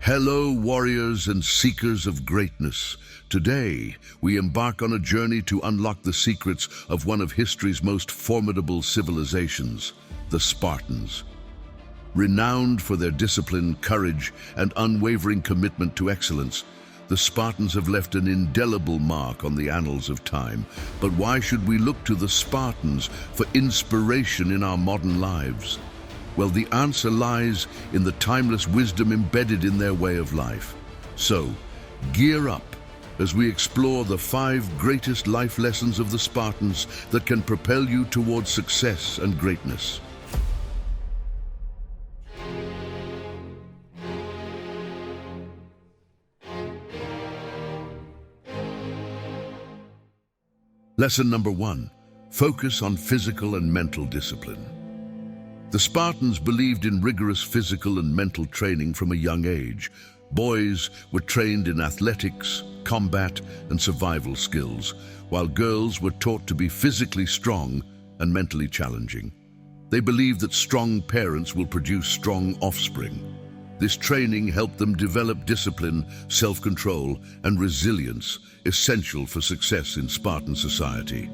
Hello, warriors and seekers of greatness. Today, we embark on a journey to unlock the secrets of one of history's most formidable civilizations, the Spartans. Renowned for their discipline, courage, and unwavering commitment to excellence, the Spartans have left an indelible mark on the annals of time. But why should we look to the Spartans for inspiration in our modern lives? Well, the answer lies in the timeless wisdom embedded in their way of life. So, gear up as we explore the 5 greatest life lessons of the Spartans that can propel you towards success and greatness. Lesson number 1, focus on physical and mental discipline. The Spartans believed in rigorous physical and mental training from a young age. Boys were trained in athletics, combat, and survival skills, while girls were taught to be physically strong and mentally challenging. They believed that strong parents will produce strong offspring. This training helped them develop discipline, self-control, and resilience, essential for success in Spartan society.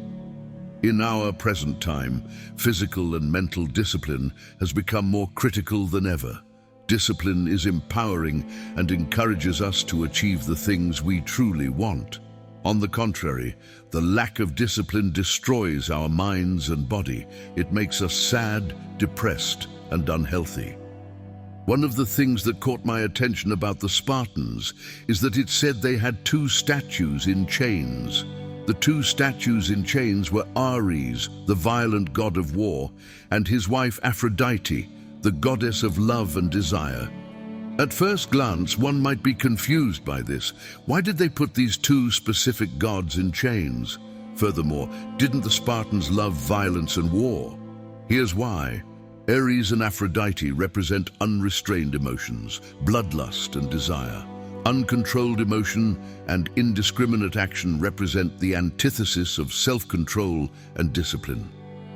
In our present time, physical and mental discipline has become more critical than ever. Discipline is empowering and encourages us to achieve the things we truly want. On the contrary, the lack of discipline destroys our minds and body. It makes us sad, depressed, and unhealthy. One of the things that caught my attention about the Spartans is that it said they had 2 statues in chains. The 2 statues in chains were Ares, the violent god of war, and his wife Aphrodite, the goddess of love and desire. At first glance, one might be confused by this. Why did they put these 2 specific gods in chains? Furthermore, didn't the Spartans love violence and war? Here's why. Ares and Aphrodite represent unrestrained emotions, bloodlust and desire. Uncontrolled emotion and indiscriminate action represent the antithesis of self-control and discipline.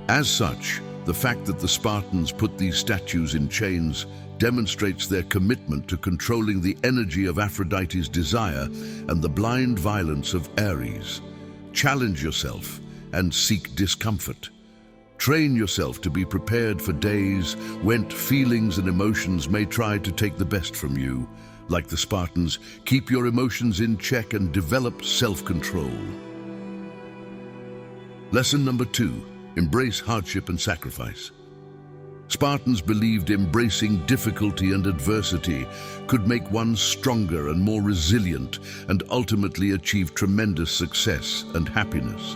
As such, the fact that the Spartans put these statues in chains demonstrates their commitment to controlling the energy of Aphrodite's desire and the blind violence of Ares. Challenge yourself and seek discomfort. Train yourself to be prepared for days when feelings and emotions may try to take the best from you. Like the Spartans, keep your emotions in check and develop self-control. Lesson number 2, embrace hardship and sacrifice. Spartans believed embracing difficulty and adversity could make one stronger and more resilient and ultimately achieve tremendous success and happiness.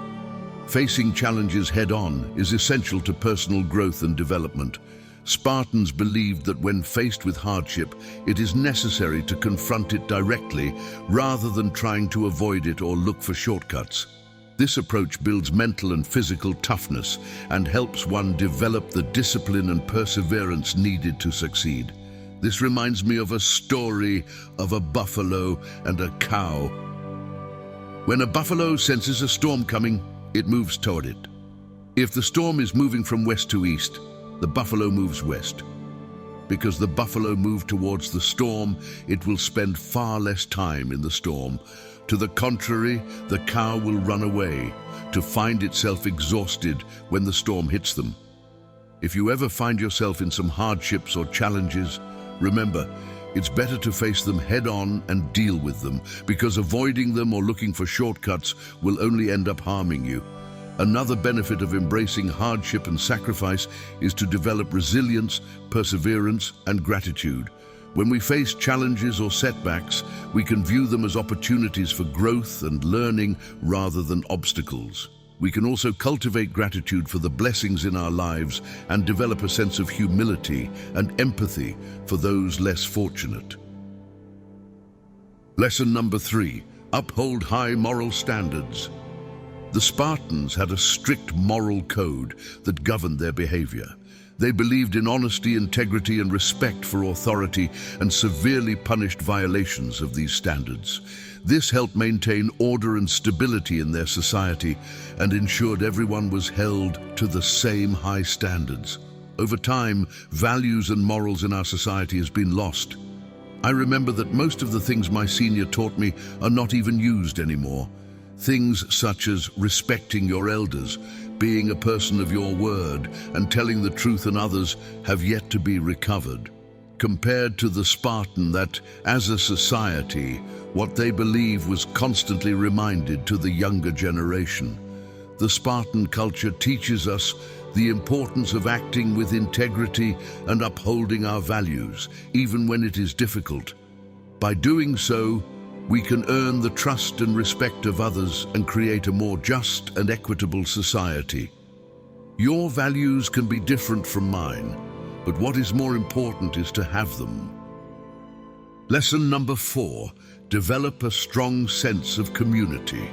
Facing challenges head-on is essential to personal growth and development. Spartans believed that when faced with hardship, it is necessary to confront it directly rather than trying to avoid it or look for shortcuts. This approach builds mental and physical toughness and helps one develop the discipline and perseverance needed to succeed. This reminds me of a story of a buffalo and a cow. When a buffalo senses a storm coming, it moves toward it. If the storm is moving from west to east, the buffalo moves west. Because the buffalo moved towards the storm, it will spend far less time in the storm. To the contrary, the cow will run away to find itself exhausted when the storm hits them. If you ever find yourself in some hardships or challenges, remember, it's better to face them head-on and deal with them, because avoiding them or looking for shortcuts will only end up harming you. Another benefit of embracing hardship and sacrifice is to develop resilience, perseverance, and gratitude. When we face challenges or setbacks, we can view them as opportunities for growth and learning rather than obstacles. We can also cultivate gratitude for the blessings in our lives and develop a sense of humility and empathy for those less fortunate. Lesson number 3, uphold high moral standards. The Spartans had a strict moral code that governed their behavior. They believed in honesty, integrity, and respect for authority and severely punished violations of these standards. This helped maintain order and stability in their society and ensured everyone was held to the same high standards. Over time, values and morals in our society has been lost. I remember that most of the things my senior taught me are not even used anymore. Things such as respecting your elders, being a person of your word, and telling the truth in others have yet to be recovered. Compared to the Spartan that, as a society, what they believe was constantly reminded to the younger generation. The Spartan culture teaches us the importance of acting with integrity and upholding our values, even when it is difficult. By doing so, we can earn the trust and respect of others and create a more just and equitable society. Your values can be different from mine, but what is more important is to have them. Lesson number 4, develop a strong sense of community.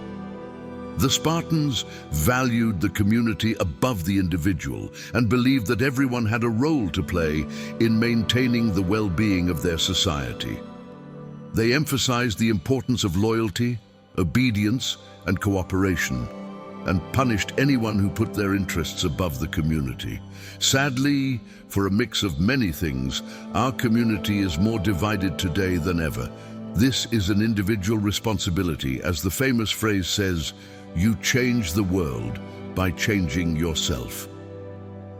The Spartans valued the community above the individual and believed that everyone had a role to play in maintaining the well-being of their society. They emphasized the importance of loyalty, obedience, and cooperation, and punished anyone who put their interests above the community. Sadly, for a mix of many things, our community is more divided today than ever. This is an individual responsibility. As the famous phrase says, you change the world by changing yourself.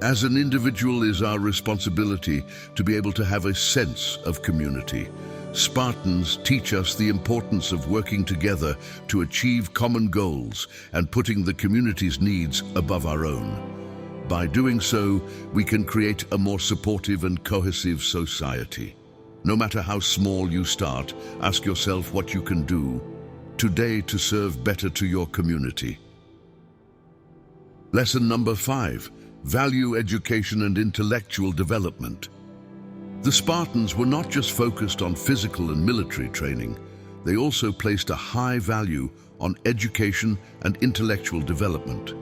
As an individual, it is our responsibility to be able to have a sense of community. Spartans teach us the importance of working together to achieve common goals and putting the community's needs above our own. By doing so, we can create a more supportive and cohesive society. No matter how small you start, ask yourself what you can do today to serve better to your community. Lesson number 5, value education and intellectual development. The Spartans were not just focused on physical and military training, they also placed a high value on education and intellectual development.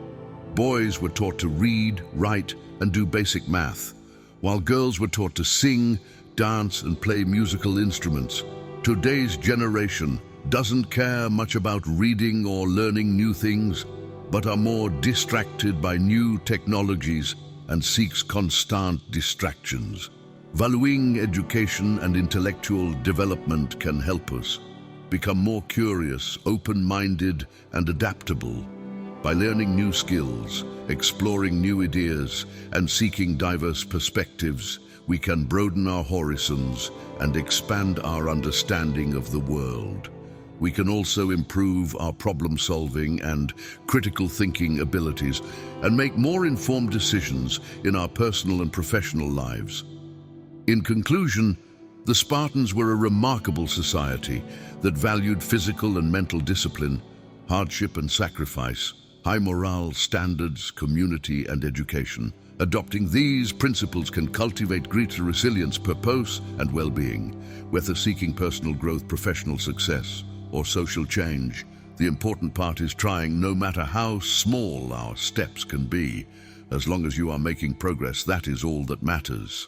Boys were taught to read, write, and do basic math, while girls were taught to sing, dance, and play musical instruments. Today's generation doesn't care much about reading or learning new things, but are more distracted by new technologies and seeks constant distractions. Valuing education and intellectual development can help us become more curious, open-minded, and adaptable. By learning new skills, exploring new ideas, and seeking diverse perspectives, we can broaden our horizons and expand our understanding of the world. We can also improve our problem-solving and critical thinking abilities and make more informed decisions in our personal and professional lives. In conclusion, the Spartans were a remarkable society that valued physical and mental discipline, hardship and sacrifice, high morale, standards, community, and education. Adopting these principles can cultivate greater resilience, purpose, and well-being, whether seeking personal growth, professional success, or social change. The important part is trying, no matter how small our steps can be. As long as you are making progress, that is all that matters.